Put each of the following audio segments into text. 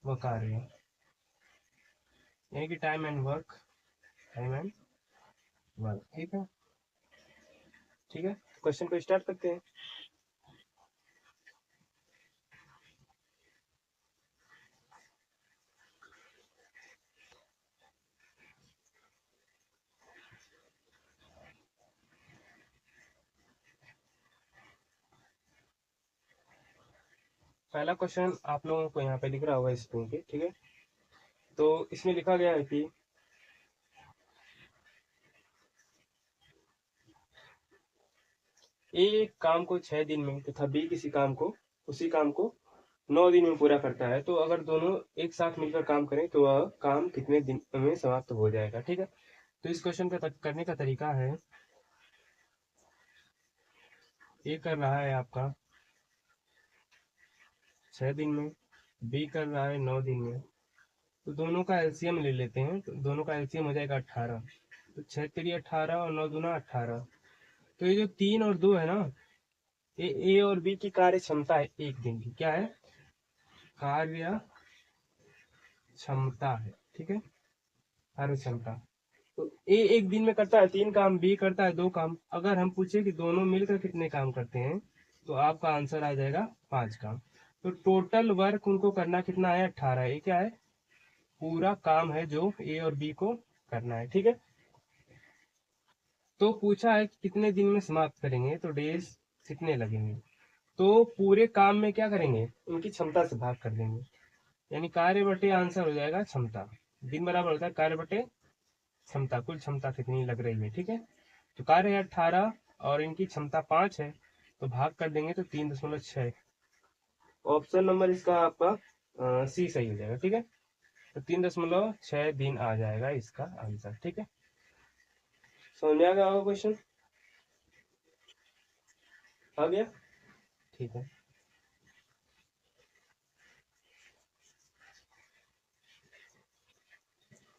व कार्य, यानी कि time and work, time and work. ठीक है, ठीक है, क्वेश्चन को स्टार्ट करते हैं। पहला क्वेश्चन आप लोगों को यहाँ पे दिख रहा होगा स्क्रीन पे। ठीक है, तो इसमें लिखा गया है कि ए एक काम को 6 दिन में तथा बी उसी काम को 9 दिन में पूरा करता है, तो अगर दोनों एक साथ मिलकर काम करें तो वह काम कितने दिन में समाप्त हो जाएगा। ठीक है, तो इस क्वेश्चन का करने का तरीका है, ए कर रहा है आपका 6 दिन में, बी कर रहा है 9 दिन में, तो दोनों का एलसीएम ले लेते हैं। तो दोनों का एलसीएम हो जाएगा 18। तो 6 तिरी 18 और 9 दूना 18। तो ये जो 3 और 2 है ना, ये ए और बी की कार्य क्षमता है एक दिन की। क्या है? कार्य क्षमता है। ठीक है, कार्य क्षमता। तो ए एक दिन में करता है 3 काम, बी करता है 2 काम। अगर हम पूछे कि दोनों मिलकर कितने काम करते हैं, तो आपका आंसर आ जाएगा 5 काम। तो टोटल वर्क उनको करना कितना है? 18। ये क्या है? पूरा काम है जो ए और बी को करना है। ठीक है, तो पूछा है कि कितने दिन में समाप्त करेंगे, तो डेज कितने लगेंगे। तो पूरे काम में क्या करेंगे? उनकी क्षमता से भाग कर देंगे, यानी कार्य बटे आंसर हो जाएगा क्षमता। दिन बराबर होता है कार्य बटे क्षमता, कुल क्षमता कितनी लग रही है। ठीक है, तो कार्य है 18 और इनकी क्षमता 5 है, तो भाग कर देंगे तो 3.6। ऑप्शन नंबर इसका आपका सी सही हो जाएगा। ठीक है, तो 3.6 दिन आ जाएगा इसका आंसर। ठीक है, समझ में आ गया होगा क्वेश्चन? आ गया? ठीक है,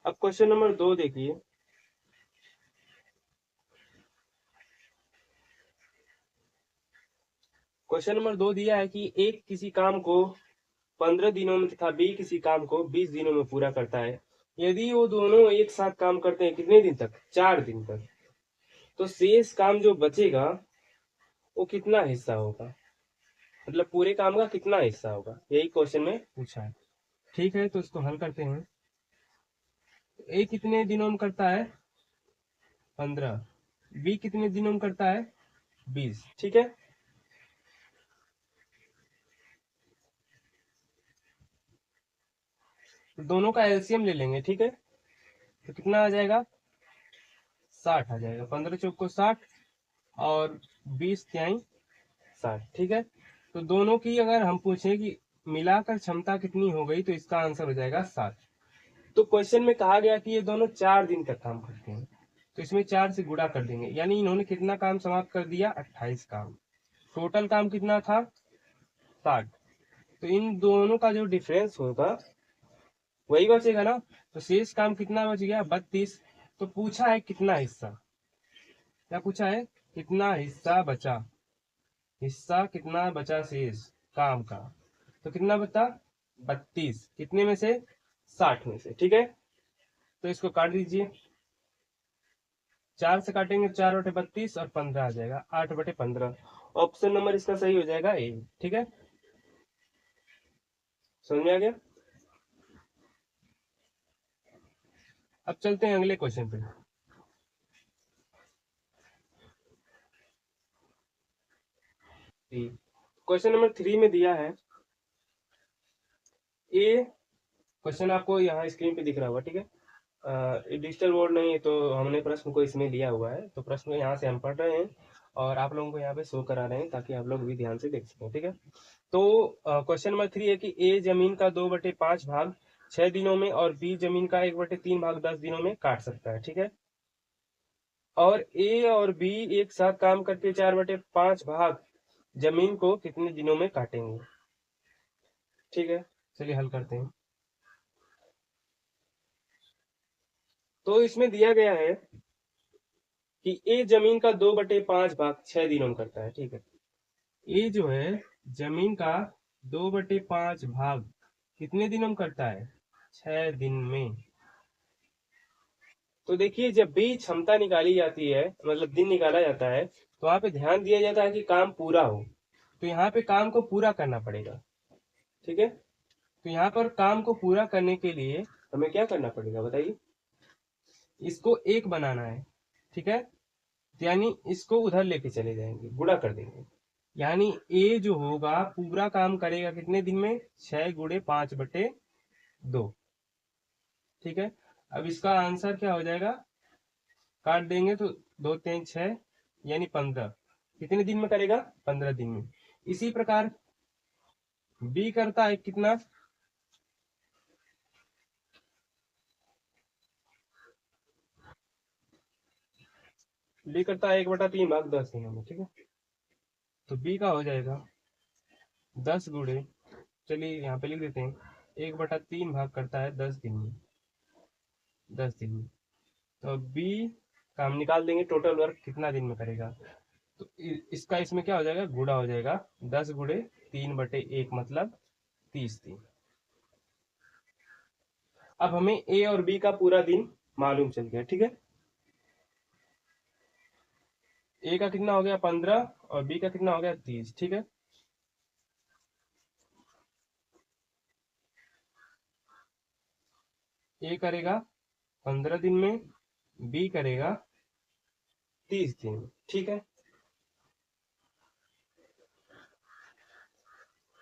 अब क्वेश्चन नंबर 2 देखिए। क्वेश्चन नंबर 2 दिया है कि एक किसी काम को 15 दिनों में तथा बी किसी काम को 20 दिनों में पूरा करता है। यदि वो दोनों एक साथ काम करते हैं कितने दिन तक? 4 दिन तक। तो शेष काम जो बचेगा वो कितना हिस्सा होगा, मतलब पूरे काम का कितना हिस्सा होगा, यही क्वेश्चन में पूछा है। ठीक है, तो इसको हल करते हैं। ए कितने दिनों में करता है? 15। बी कितने दिनों में करता है? 20। ठीक है, तो दोनों का एलसीएम ले लेंगे। ठीक है, तो कितना आ जाएगा? 60 आ जाएगा। 15 चौक को 60 और 20 त्याई 60। ठीक है, तो दोनों की अगर हम पूछे कि मिलाकर क्षमता कितनी हो गई, तो इसका आंसर हो जाएगा 7। तो क्वेश्चन में कहा गया कि ये दोनों 4 दिन तक काम करते हैं, तो इसमें 4 से गुणा कर देंगे, यानी इन्होंने कितना काम समाप्त कर दिया? 28 काम। टोटल काम कितना था? 60। तो इन दोनों का जो डिफरेंस होगा वही बचेगा ना, तो शेष काम कितना बच गया? 32। तो पूछा है कितना हिस्सा, क्या पूछा है? कितना हिस्सा बचा, हिस्सा कितना बचा शेष काम का, तो कितना बचा? 32। कितने में से? 60 में से। ठीक है, तो इसको काट दीजिए। 4 से काटेंगे 4/32 और 15 आ जाएगा 8/15। ऑप्शन नंबर इसका सही हो जाएगा ए। ठीक है, समझ में आ गया? अब चलते हैं अगले क्वेश्चन पे। क्वेश्चन नंबर 3 में दिया है ए, क्वेश्चन आपको यहाँ स्क्रीन पे दिख रहा होगा। ठीक है, डिजिटल बोर्ड नहीं है तो हमने प्रश्न को इसमें लिया हुआ है, तो प्रश्न यहाँ से हम पढ़ रहे हैं और आप लोगों को यहाँ पे शो करा रहे हैं ताकि आप लोग भी ध्यान से देख सकें। ठीक है, तो क्वेश्चन नंबर 3 है कि ए जमीन का 2/5 भाग 6 दिनों में और बी जमीन का 1/3 भाग 10 दिनों में काट सकता है। ठीक है, और ए और बी एक साथ काम करके 4/5 भाग जमीन को कितने दिनों में काटेंगे। ठीक है, चलिए हल करते हैं। तो इसमें दिया गया है कि ए जमीन का 2/5 भाग 6 दिनों में करता है। ठीक है, ए जो है जमीन का 2/5 भाग कितने दिनों में करता है? 6 दिन में। तो देखिए जब भी क्षमता निकाली जाती है, मतलब दिन निकाला जाता है, तो वहां पे ध्यान दिया जाता है कि काम पूरा हो। तो यहाँ पे काम को पूरा करना पड़ेगा। ठीक है, तो यहाँ पर काम को पूरा करने के लिए हमें क्या करना पड़ेगा बताइए? इसको एक बनाना है। ठीक है, यानी इसको उधर लेके चले जाएंगे, गुणा कर देंगे। यानी ए जो होगा पूरा काम करेगा कितने दिन में? 6 × 5/2। ठीक है, अब इसका आंसर क्या हो जाएगा? काट देंगे तो 2 × 3 = 6, यानी 15। कितने दिन में करेगा? 15 दिन में। इसी प्रकार बी करता है कितना? बी करता है 1/3 भाग 10 दिनों में। ठीक है, तो बी का हो जाएगा 10 गुणे, चलिए यहाँ पे लिख देते हैं, 1/3 भाग करता है 10 दिन में। 10 दिन में, तो बी का हम निकाल देंगे टोटल वर्क कितना दिन में करेगा। तो इसका इसमें क्या हो जाएगा? गुणा हो जाएगा। 10 × 3/1 मतलब 30 दिन। अब हमें ए और बी का पूरा दिन मालूम चल गया। ठीक है, ए का कितना हो गया? 15, और बी का कितना हो गया? 30। ठीक है, ए करेगा 15 दिन में, बी करेगा 30 दिन में। ठीक है,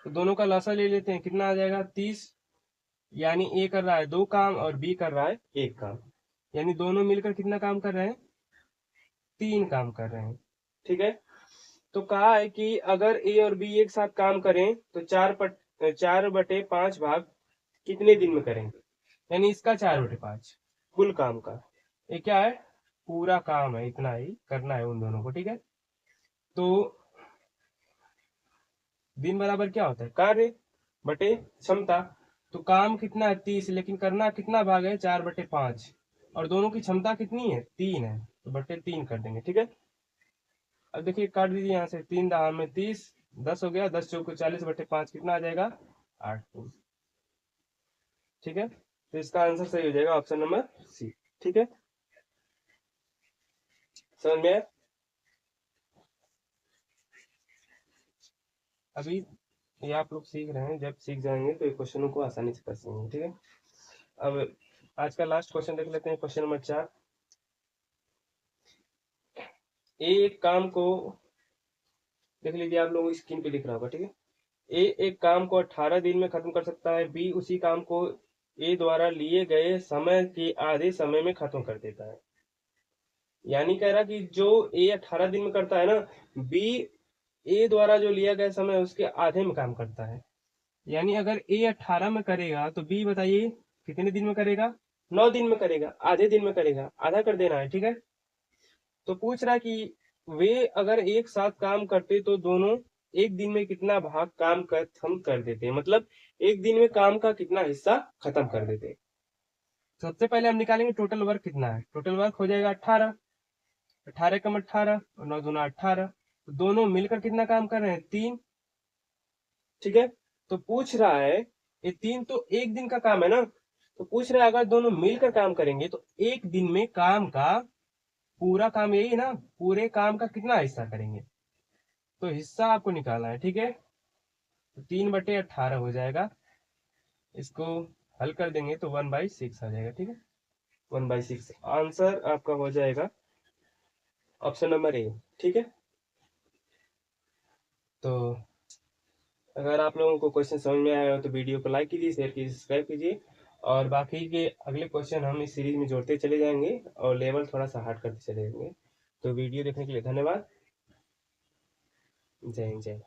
तो दोनों का लसा ले लेते हैं, कितना आ जाएगा? 30। यानी ए कर रहा है 2 काम और बी कर रहा है 1 काम, यानी दोनों मिलकर कितना काम कर रहे हैं? 3 काम कर रहे हैं। ठीक है, तो कहा है कि अगर ए और बी एक साथ काम करें तो 4/5 भाग कितने दिन में करेंगे? यानी इसका 4/5 कुल काम का। ये क्या है? पूरा काम है, इतना ही करना है उन दोनों को। ठीक है, तो दिन बराबर क्या होता है? कार्य बटे क्षमता। तो काम कितना है? 30, लेकिन करना कितना भाग है? 4/5, और दोनों की क्षमता कितनी है? 3 है, तो बटे 3 कर देंगे। ठीक है, अब देखिए काट दीजिए यहाँ से, 3 × 3 = 30, 10 हो गया, 10 × 4 = 40/5 कितना आ जाएगा? 8 दिन। ठीक है, तो इसका आंसर सही हो जाएगा ऑप्शन नंबर सी। ठीक है, समझ में आया? अभी ये आप लोग सीख रहे हैं, जब सीख जाएंगे तो ये क्वेश्चनों को आसानी से कर सकेंगे। ठीक है, अब आज का लास्ट क्वेश्चन देख लेते हैं, क्वेश्चन नंबर 4। एक काम को देख लीजिए, आप लोग स्क्रीन पे लिख रहा होगा। ठीक है, ए एक काम को 18 दिन में खत्म कर सकता है, बी उसी काम को ए द्वारा लिए गए समय के आधे समय में खत्म कर देता है। यानी कह रहा कि जो ए 18 दिन में करता है ना, बी ए द्वारा जो लिया गया समय है उसके आधे में काम करता है। यानी अगर ए 18 में करेगा तो बी बताइए कितने दिन में करेगा? 9 दिन में करेगा, आधे दिन में करेगा, आधा कर देना है। ठीक है, तो पूछ रहा है कि वे अगर एक साथ काम करते तो दोनों एक दिन में कितना भाग काम खत्म कर देते, मतलब एक दिन में काम का कितना हिस्सा खत्म कर देते। सबसे पहले हम निकालेंगे टोटल वर्क कितना है। टोटल वर्क हो जाएगा 18, 18 कम 18 और 9 दूना 18, तो दोनों मिलकर कितना काम कर रहे हैं? 3। ठीक है, तो पूछ रहा है ये 3 तो एक दिन का काम है ना, तो पूछ रहा है अगर दोनों मिलकर काम करेंगे तो एक दिन में काम का पूरा काम, यही ना, पूरे काम का कितना हिस्सा करेंगे, तो हिस्सा आपको निकालना है। ठीक है, तो 3/18 हो जाएगा, इसको हल कर देंगे तो 1/6 आ जाएगा। ठीक है, 1/6 आंसर आपका हो जाएगा ऑप्शन नंबर ए। ठीक है, तो अगर आप लोगों को क्वेश्चन समझ में आया हो तो वीडियो को लाइक कीजिए, शेयर कीजिए, सब्सक्राइब कीजिए, और बाकी के अगले क्वेश्चन हम इस सीरीज में जोड़ते चले जाएंगे और लेवल थोड़ा सा हार्ड करते चले जाएंगे। तो वीडियो देखने के लिए धन्यवाद। जय हिंद, जय।